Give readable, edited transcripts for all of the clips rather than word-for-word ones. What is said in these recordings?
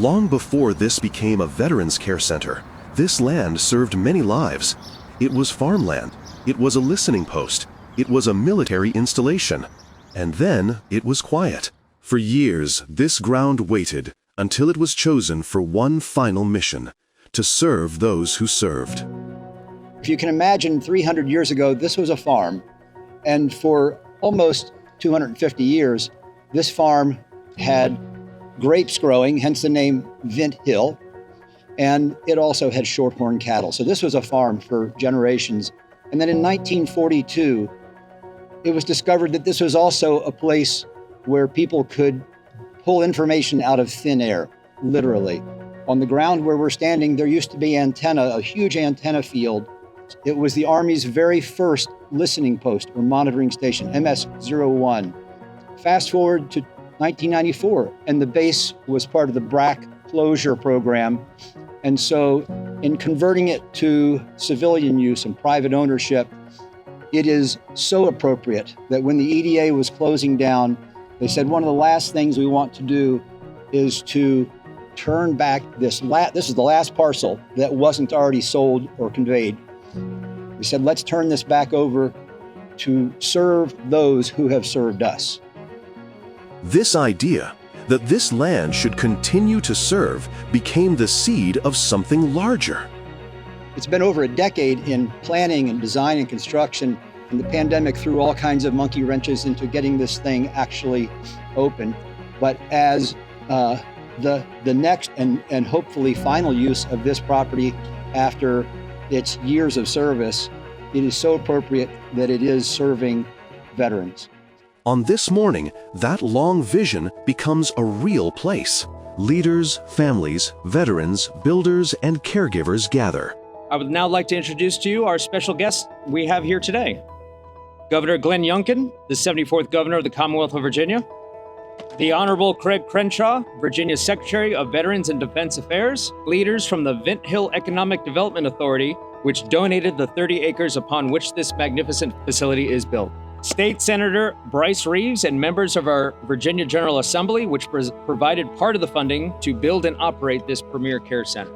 Long before this became a Veterans Care Center, this land served many lives. It was farmland, it was a listening post, it was a military installation, and then it was quiet. For years, this ground waited until it was chosen for one final mission: to serve those who served. If you can imagine, 300 years ago, this was a farm, and for almost 250 years, this farm had grapes growing, hence the name Vint Hill, and it also had shorthorn cattle. So this was a farm for generations. And then in 1942, it was discovered that this was also a place where people could pull information out of thin air, literally. On the ground where we're standing, there used to be a huge antenna field. It was the Army's very first listening post or monitoring station, MS-01. Fast forward to 1994, and the base was part of the BRAC closure program. And so in converting it to civilian use and private ownership, it is so appropriate that when the EDA was closing down, they said one of the last things we want to do is to turn back this is the last parcel that wasn't already sold or conveyed. We said, let's turn this back over to serve those who have served us. This idea that this land should continue to serve became the seed of something larger. It's been over a decade in planning and design and construction, and the pandemic threw all kinds of monkey wrenches into getting this thing actually open. But as the next and hopefully final use of this property after its years of service, it is so appropriate that it is serving veterans. On this morning, that long vision becomes a real place. Leaders, families, veterans, builders, and caregivers gather. I would now like to introduce to you our special guest we have here today. Governor Glenn Youngkin, the 74th Governor of the Commonwealth of Virginia. The Honorable Craig Crenshaw, Virginia's Secretary of Veterans and Defense Affairs. Leaders from the Vint Hill Economic Development Authority, which donated the 30 acres upon which this magnificent facility is built. State Senator Bryce Reeves and members of our Virginia General Assembly, which provided part of the funding to build and operate this premier care center.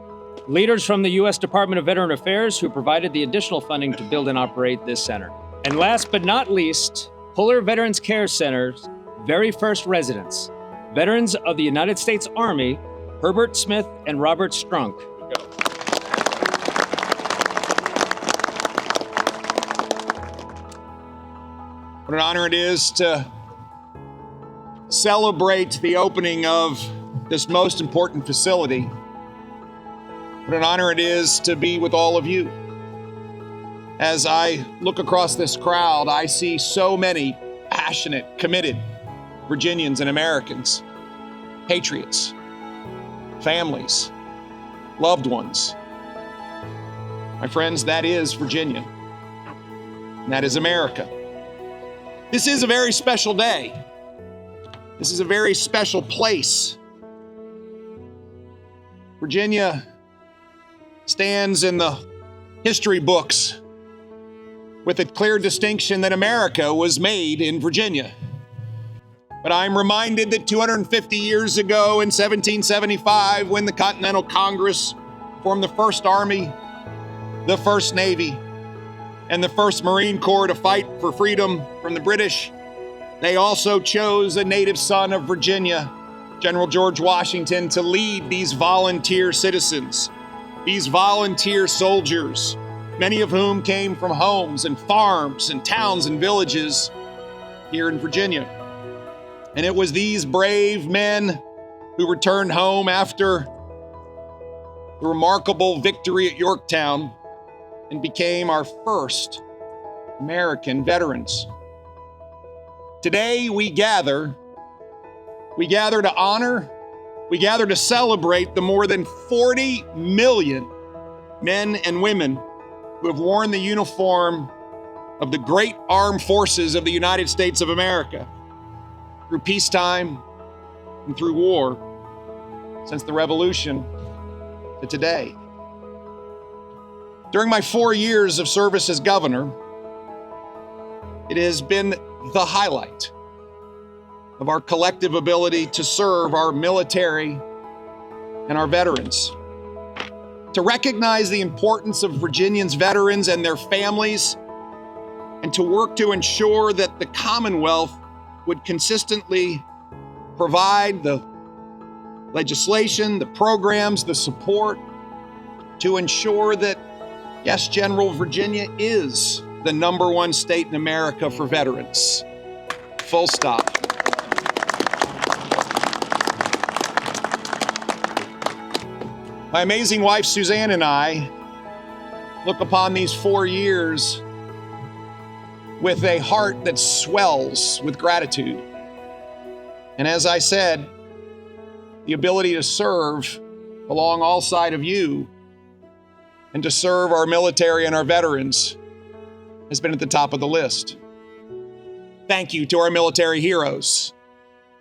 Leaders from the U.S. Department of Veteran Affairs, who provided the additional funding to build and operate this center. And last but not least, Puller Veterans Care Center's very first residents, veterans of the United States Army, Herbert Smith and Robert Strunk. What an honor it is to celebrate the opening of this most important facility. What an honor it is to be with all of you. As I look across this crowd, I see so many passionate, committed Virginians and Americans, patriots, families, loved ones. My friends, that is Virginia. And that is America. This is a very special day. This is a very special place. Virginia stands in the history books with a clear distinction that America was made in Virginia. But I'm reminded that 250 years ago in 1775, when the Continental Congress formed the First Army, the First Navy, and the First Marine Corps to fight for freedom from the British, they also chose a native son of Virginia, General George Washington, to lead these volunteer citizens, these volunteer soldiers, many of whom came from homes and farms and towns and villages here in Virginia. And it was these brave men who returned home after the remarkable victory at Yorktown and became our first American veterans. Today we gather to honor, we gather to celebrate the more than 40 million men and women who have worn the uniform of the great armed forces of the United States of America through peacetime and through war since the Revolution to today. During my 4 years of service as governor, it has been the highlight of our collective ability to serve our military and our veterans, to recognize the importance of Virginians' veterans and their families, and to work to ensure that the Commonwealth would consistently provide the legislation, the programs, the support to ensure that, yes, General, Virginia is the #1 state in America for veterans. Full stop. My amazing wife, Suzanne, and I look upon these 4 years with a heart that swells with gratitude. And as I said, the ability to serve along all sides of you and to serve our military and our veterans has been at the top of the list. Thank you to our military heroes.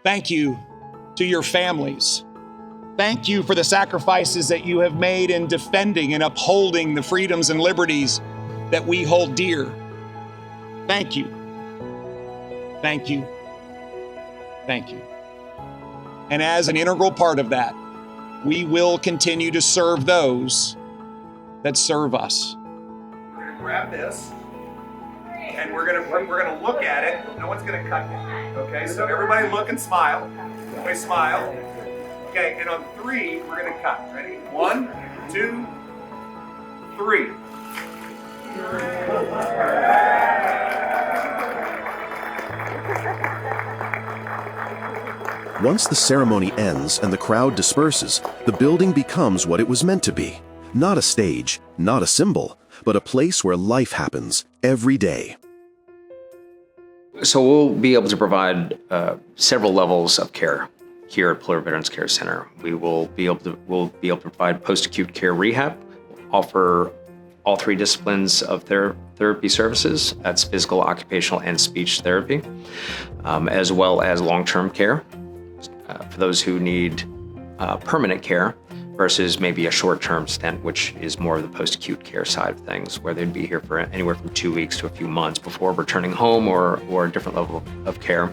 Thank you to your families. Thank you for the sacrifices that you have made in defending and upholding the freedoms and liberties that we hold dear. Thank you. Thank you. Thank you. And as an integral part of that, we will continue to serve those that serve us. We're gonna grab this, and we're gonna look at it. No one's gonna cut it. Okay, so everybody look and smile. Everybody smile. Okay, and on 3, we're gonna cut. Ready? 1, 2, 3. Once the ceremony ends and the crowd disperses, the building becomes what it was meant to be. Not a stage, not a symbol, but a place where life happens every day. So we'll be able to provide several levels of care here at Puller Veterans Care Center. We'll be able to provide post-acute care rehab, offer all 3 disciplines of therapy services. That's physical, occupational, and speech therapy, as well as long-term care for those who need permanent care versus maybe a short-term stint, which is more of the post-acute care side of things, where they'd be here for anywhere from 2 weeks to a few months before returning home or a different level of care.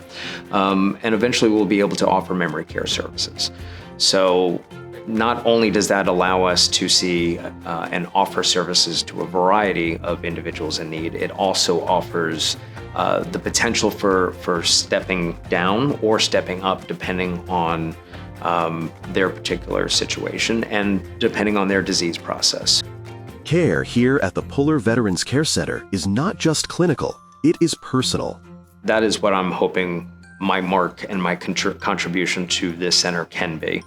And eventually we'll be able to offer memory care services. So not only does that allow us to see and offer services to a variety of individuals in need, it also offers the potential for stepping down or stepping up depending on their particular situation and depending on their disease process. Care here at the Puller Veterans Care Center is not just clinical, it is personal. That is what I'm hoping my mark and my contribution to this center can be.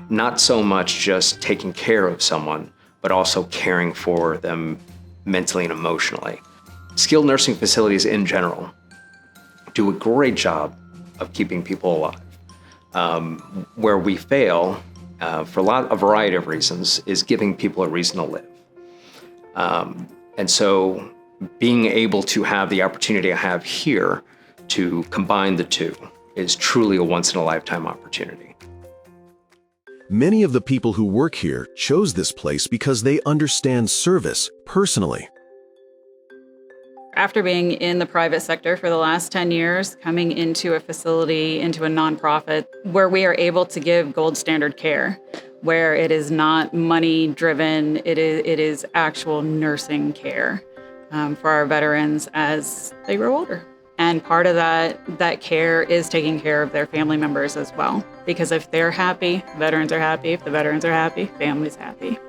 Not so much just taking care of someone, but also caring for them mentally and emotionally. Skilled nursing facilities in general do a great job of keeping people alive. Where we fail, for a variety of reasons, is giving people a reason to live. And so being able to have the opportunity I have here to combine the two is truly a once-in-a-lifetime opportunity. Many of the people who work here chose this place because they understand service personally. After being in the private sector for the last 10 years, coming into a facility, into a nonprofit, where we are able to give gold standard care, where it is not money driven, it is actual nursing care for our veterans as they grow older. And part of that care is taking care of their family members as well. Because if they're happy, veterans are happy. If the veterans are happy, family's happy.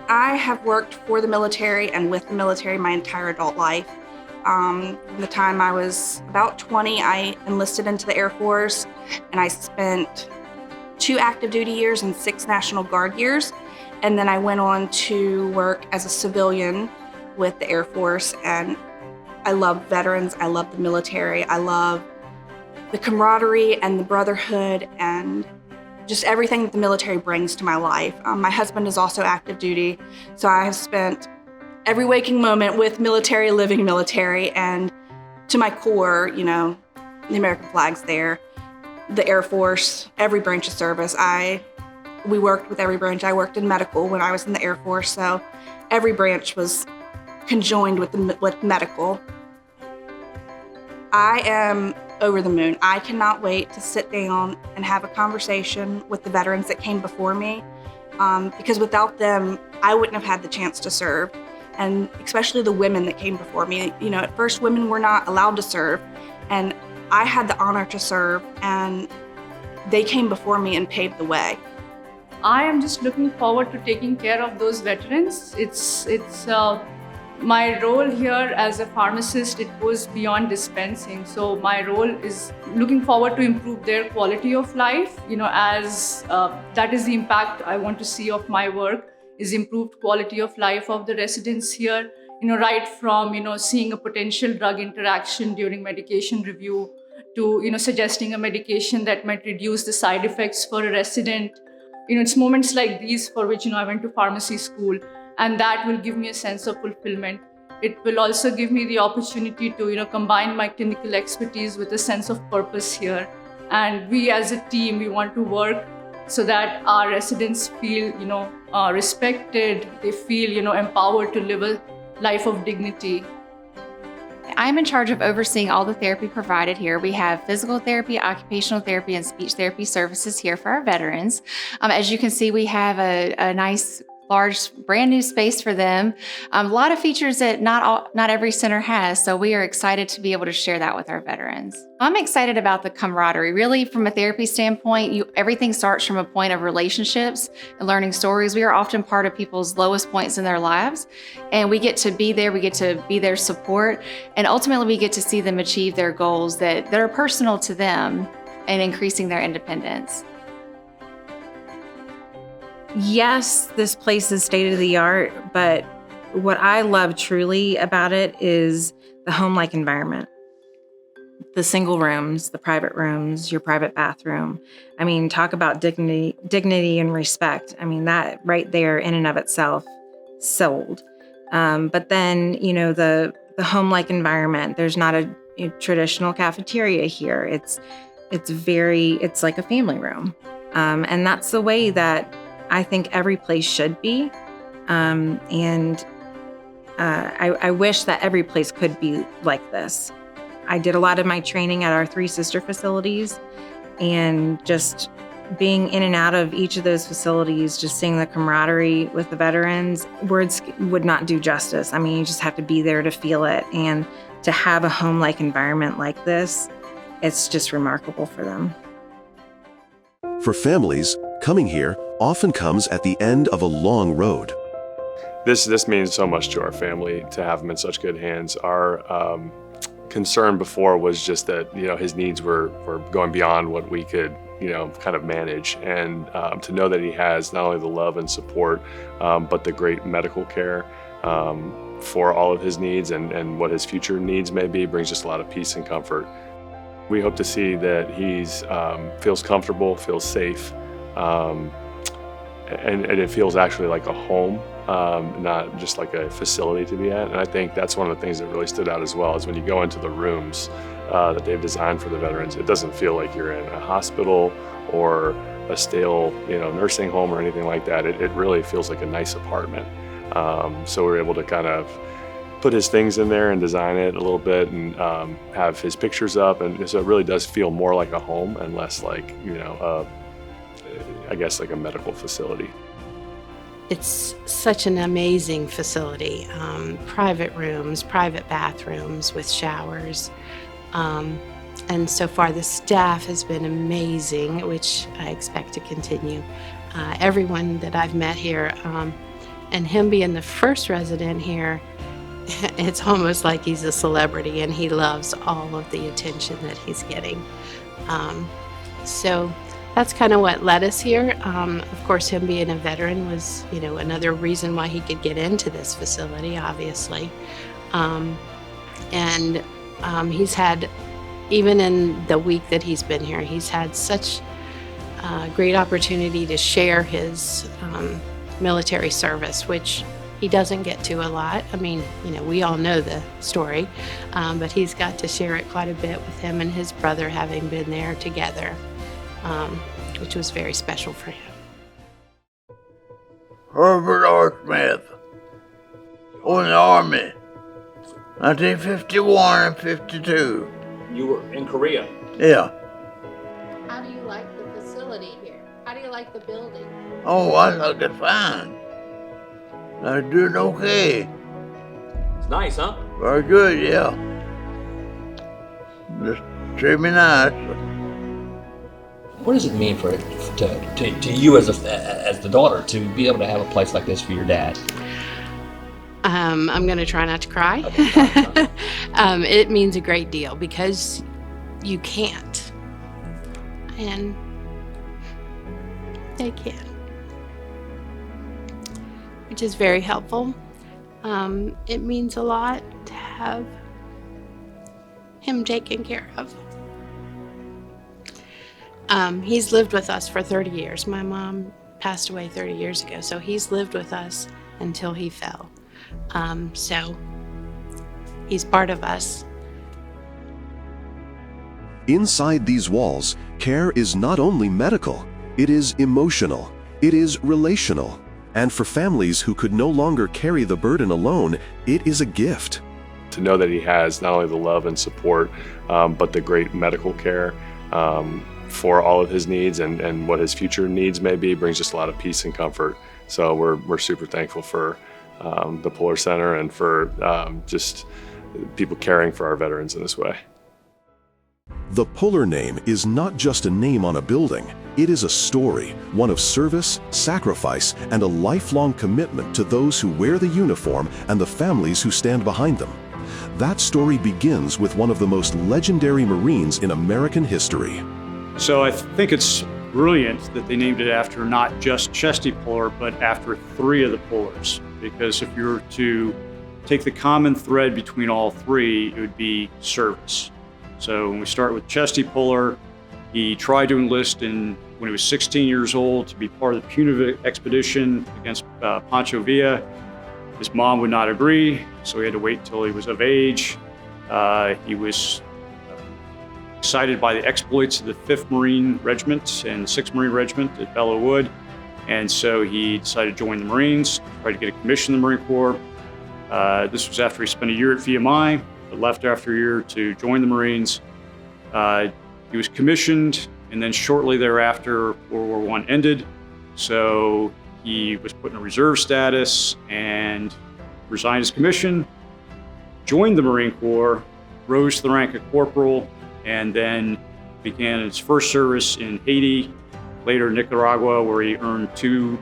I have worked for the military and with the military my entire adult life. From the time I was about 20, I enlisted into the Air Force, and I spent 2 active duty years and 6 National Guard years. And then I went on to work as a civilian with the Air Force, and I love veterans, I love the military, I love the camaraderie and the brotherhood and just everything that the military brings to my life. My husband is also active duty, so I have spent every waking moment with military, living military, and to my core, you know, the American flag's there, the Air Force, every branch of service. We worked with every branch. I worked in medical when I was in the Air Force, so every branch was conjoined with medical. I am over the moon. I cannot wait to sit down and have a conversation with the veterans that came before me, because without them, I wouldn't have had the chance to serve. And especially the women that came before me. You know, at first women were not allowed to serve, and I had the honor to serve, and they came before me and paved the way. I am just looking forward to taking care of those veterans. It's my role here as a pharmacist, it goes beyond dispensing. So my role is looking forward to improve their quality of life, as that is the impact I want to see of my work, is improved quality of life of the residents here, right from, seeing a potential drug interaction during medication review to, suggesting a medication that might reduce the side effects for a resident. It's moments like these for which, I went to pharmacy school, and that will give me a sense of fulfillment. It will also give me the opportunity to, combine my clinical expertise with a sense of purpose here. And we as a team, we want to work so that our residents feel, respected, they feel, empowered to live a life of dignity. I'm in charge of overseeing all the therapy provided here. We have physical therapy, occupational therapy, and speech therapy services here for our veterans. As you can see, we have a nice, large, brand new space for them. A lot of features that not every center has, so we are excited to be able to share that with our veterans. I'm excited about the camaraderie. Really, from a therapy standpoint, everything starts from a point of relationships and learning stories. We are often part of people's lowest points in their lives, and we get to be there, we get to be their support, and ultimately we get to see them achieve their goals that are personal to them and increasing their independence. Yes, this place is state of the art, but what I love truly about it is the home-like environment. The single rooms, the private rooms, your private bathroom. I mean, talk about dignity and respect. I mean, that right there in and of itself sold. But then, the home-like environment, there's not a traditional cafeteria here. It's like a family room. And that's the way that I think every place should be. I wish that every place could be like this. I did a lot of my training at our 3 sister facilities, and just being in and out of each of those facilities, just seeing the camaraderie with the veterans, words would not do justice. I mean, you just have to be there to feel it, and to have a home-like environment like this, it's just remarkable for them. For families, coming here often comes at the end of a long road. This means so much to our family to have him in such good hands. Our concern before was just that his needs were going beyond what we could kind of manage, and to know that he has not only the love and support but the great medical care for all of his needs and what his future needs may be brings just a lot of peace and comfort. We hope to see that he's feels comfortable, feels safe, and it feels actually like a home, not just like a facility to be at. And I think that's one of the things that really stood out as well, is when you go into the rooms that they've designed for the veterans, it doesn't feel like you're in a hospital or a stale nursing home or anything like that. It really feels like a nice apartment. So we're able to kind of put his things in there and design it a little bit, and have his pictures up, and so it really does feel more like a home and less like I guess like a medical facility. It's such an amazing facility. Private rooms, private bathrooms with showers, and so far the staff has been amazing, which I expect to continue. Everyone that I've met here, and him being the first resident here, it's almost like he's a celebrity, and he loves all of the attention that he's getting. So that's kind of what led us here. Of course, him being a veteran was, another reason why he could get into this facility, obviously. And he's had, even in the week that he's been here, he's had such a great opportunity to share his military service, which he doesn't get to a lot. I mean, we all know the story, but he's got to share it quite a bit with him and his brother, having been there together, which was very special for him. Herbert R. Smith was in the Army, 1951 and 52. You were in Korea. Yeah. How do you like the facility here? How do you like the building? Oh, I like it fine. I'm doing okay. It's nice, huh? Very good, yeah. Just treat me nice. What does it mean to you as the daughter to be able to have a place like this for your dad? I'm going to try not to cry. It means a great deal because you can't. And they can. Which is very helpful. It means a lot to have him taken care of. He's lived with us for 30 years. My mom passed away 30 years ago, so he's lived with us until he fell. So he's part of us. Inside these walls, care is not only medical, it is emotional, it is relational. And for families who could no longer carry the burden alone, it is a gift. To know that he has not only the love and support, but the great medical care for all of his needs and what his future needs may be brings just a lot of peace and comfort. So we're super thankful for the Puller Center and for just people caring for our veterans in this way. The Puller name is not just a name on a building. It is a story, one of service, sacrifice, and a lifelong commitment to those who wear the uniform and the families who stand behind them. That story begins with one of the most legendary Marines in American history. So I think it's brilliant that they named it after not just Chesty Puller, but after 3 of the Pullers. Because if you were to take the common thread between all 3, it would be service. So when we start with Chesty Puller, he tried to enlist when he was 16 years old to be part of the punitive expedition against Pancho Villa. His mom would not agree, so he had to wait until he was of age. He was excited by the exploits of the 5th Marine Regiment and the 6th Marine Regiment at Belleau Wood, and so he decided to join the Marines, tried to get a commission in the Marine Corps. This was after he spent a year at VMI, but left after a year to join the Marines. He was commissioned, and then shortly thereafter, World War I ended, so he was put in a reserve status and resigned his commission, joined the Marine Corps, rose to the rank of corporal, and then began his first service in Haiti, later Nicaragua, where he earned 2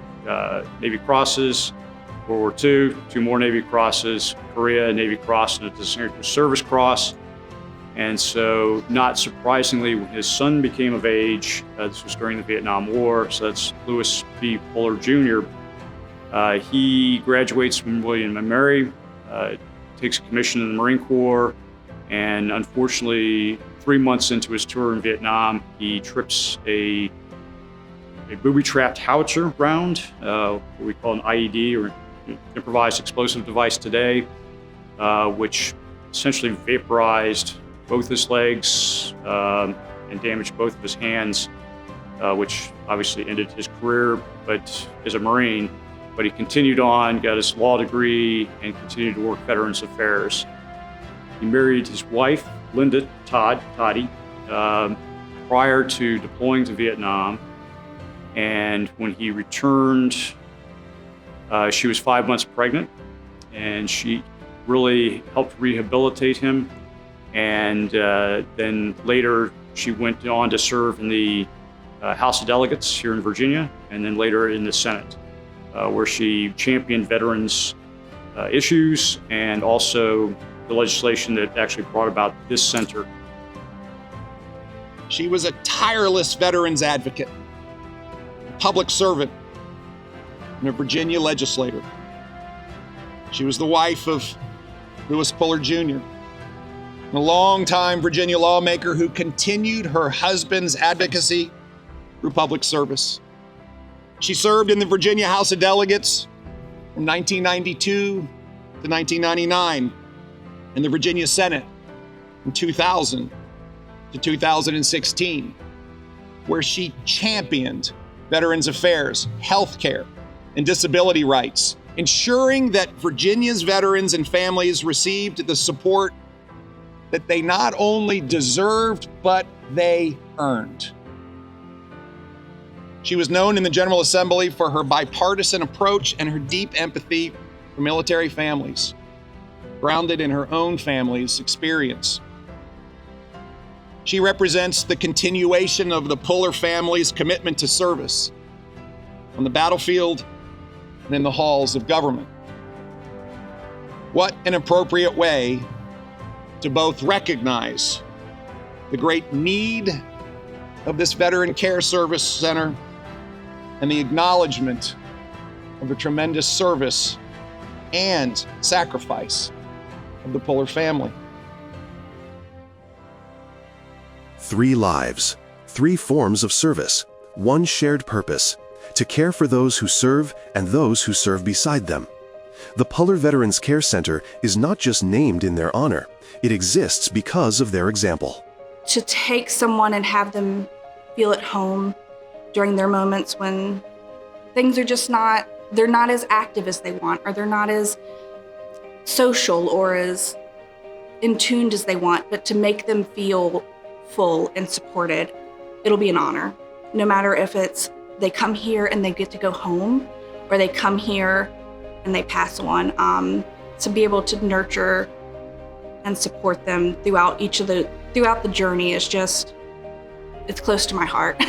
Navy Crosses, World War II, 2 more Navy Crosses, Korea, Navy Cross, and a Distinguished Service Cross. And so, not surprisingly, when his son became of age, this was during the Vietnam War, so that's Lewis B. Puller Jr., he graduates from William & Mary, takes a commission in the Marine Corps, and unfortunately, 3 months into his tour in Vietnam, he trips a booby-trapped howitzer round, what we call an IED, or improvised explosive device today, which essentially vaporized both his legs and damaged both of his hands, which obviously ended his career, but as a Marine. But he continued on, got his law degree, and continued to work Veterans Affairs. He married his wife, Linda Toddy, prior to deploying to Vietnam. And when he returned, she was 5 months pregnant, and she really helped rehabilitate him. And then later, she went on to serve in the House of Delegates here in Virginia, and then later in the Senate, where she championed veterans' issues and also the legislation that actually brought about this center. She was a tireless veterans advocate, a public servant, and a Virginia legislator. She was the wife of Lewis Puller Jr., a longtime Virginia lawmaker who continued her husband's advocacy through public service. She served in the Virginia House of Delegates from 1992 to 1999, and the Virginia Senate from 2000 to 2016, where she championed veterans affairs, healthcare, and disability rights, ensuring that Virginia's veterans and families received the support that they not only deserved, but they earned. She was known in the General Assembly for her bipartisan approach and her deep empathy for military families, grounded in her own family's experience. She represents the continuation of the Puller family's commitment to service on the battlefield and in the halls of government. What an appropriate way to both recognize the great need of this Veteran Care Service Center and the acknowledgement of the tremendous service and sacrifice of the Puller family. 3 lives, 3 forms of service, 1 shared purpose, to care for those who serve and those who serve beside them. The Puller Veterans Care Center is not just named in their honor, it exists because of their example. To take someone and have them feel at home during their moments when things are just they're not as active as they want, or they're not as social or as in tuned as they want, but to make them feel full and supported, it'll be an honor. No matter if it's they come here and they get to go home, or they come here and they pass on, to be able to nurture and support them throughout the journey is just, it's close to my heart.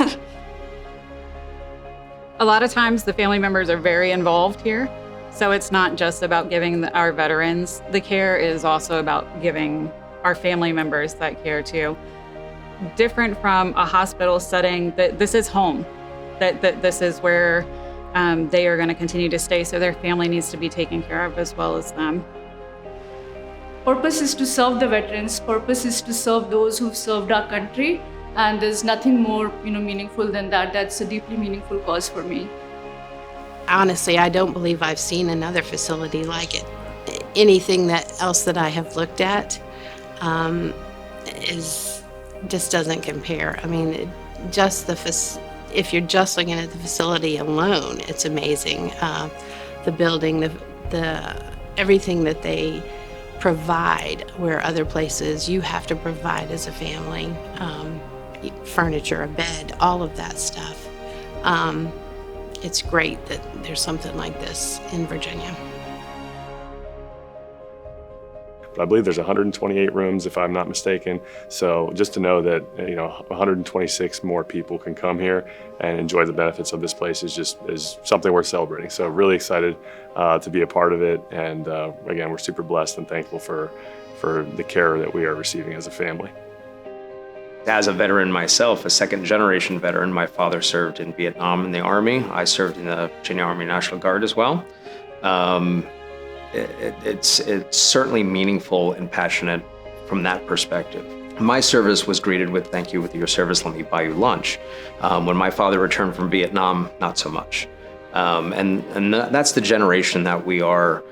A lot of times the family members are very involved here. So it's not just about giving our veterans the care, it is also about giving our family members that care too. Different from a hospital setting, that this is home, that this is where they are going to continue to stay, so their family needs to be taken care of as well as them. Purpose is to serve the veterans. Purpose is to serve those who've served our country. And there's nothing more, meaningful than that. That's a deeply meaningful cause for me. Honestly, I don't believe I've seen another facility like it. Anything else that I have looked at just doesn't compare. I mean, if you're just looking at the facility alone, it's amazing. The building, the everything that they provide, where other places you have to provide as a family. Furniture, a bed, all of that stuff. It's great that there's something like this in Virginia. But I believe there's 128 rooms, if I'm not mistaken. So just to know that 126 more people can come here and enjoy the benefits of this place is something worth celebrating. So really excited to be a part of it. And again, we're super blessed and thankful for the care that we are receiving as a family. As a veteran myself, a second-generation veteran, my father served in Vietnam in the Army. I served in the Virginia Army National Guard as well. It's certainly meaningful and passionate from that perspective. My service was greeted with, "Thank you with your service, let me buy you lunch." When my father returned from Vietnam, not so much. And that's the generation that we are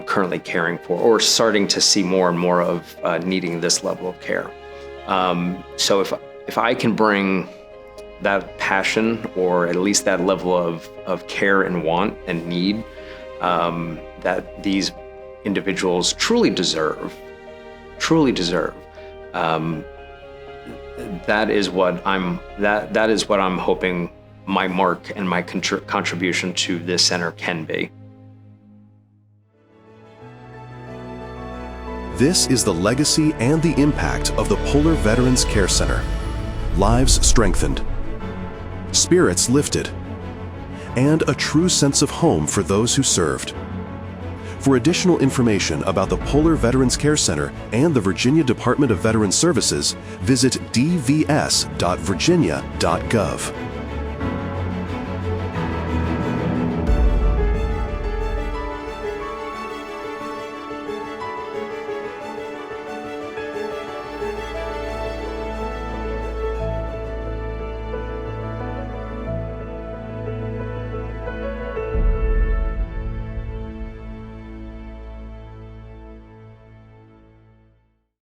currently caring for, or starting to see more and more of needing this level of care. So if I can bring that passion, or at least that level of care and want and need that these individuals truly deserve, that is what I'm hoping my mark and my contribution to this center can be. This is the legacy and the impact of the Puller Veterans Care Center. Lives strengthened, spirits lifted, and a true sense of home for those who served. For additional information about the Puller Veterans Care Center and the Virginia Department of Veterans Services, visit dvs.virginia.gov.